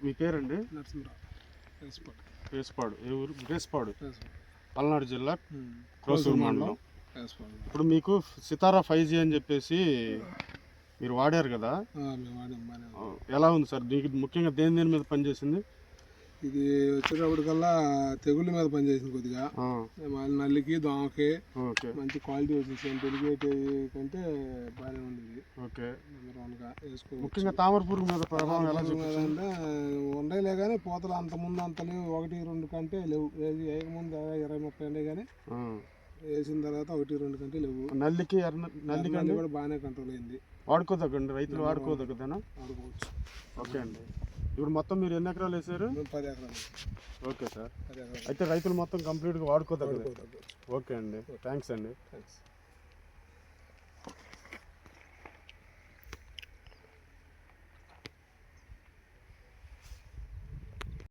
మీ పేరండి? నరసింహరావు. పేస్పాడు. ఏ ఊరు? పేస్పాడు, పల్నాడు జిల్లా, క్రోసూరు మండలం. ఇప్పుడు మీకు సితారా 5G అని చెప్పేసి మీరు వాడారు కదా, ఎలా ఉంది సార్? దీనికి ముఖ్యంగా దేని మీద పనిచేసింది? ఇది వచ్చేటప్పటికల్లా తెగుళ్ళ మీద పనిచేసింది కొద్దిగా. నల్లికి, దోమకి మంచి క్వాలిటీ వచ్చింది. డెలిగేట్ కంటే బాగానే ఉంది ఇది. ఓకే. ముఖ్యంగా తామర పురుగు మీద ప్రభావం ఎలా అంటే ఉండేలే కానీ పూతలు అంత ముందు అంత లేవు. 1-2 కంటే లేవు. ముందు 20-30 ఉండే కానీ వేసిన తర్వాత 1-2 కంటే లేవు. నల్లికి కూడా బాగానే కంట్రోల్ అయింది. వాడుకోదగ్గండి, రైతులు వాడుకోదగ్గదేనా? వాడుకోవచ్చు. ఓకే అండి. ఇప్పుడు మొత్తం మీరు ఎన్ని ఎకరాలు వేసారు? 10 ఎకరాలు. Okay sir. అయితే రైతులు మొత్తం కంప్లీట్గా వాడుకోదగ్గదు. ఓకే అండి, థ్యాంక్స్ అండి.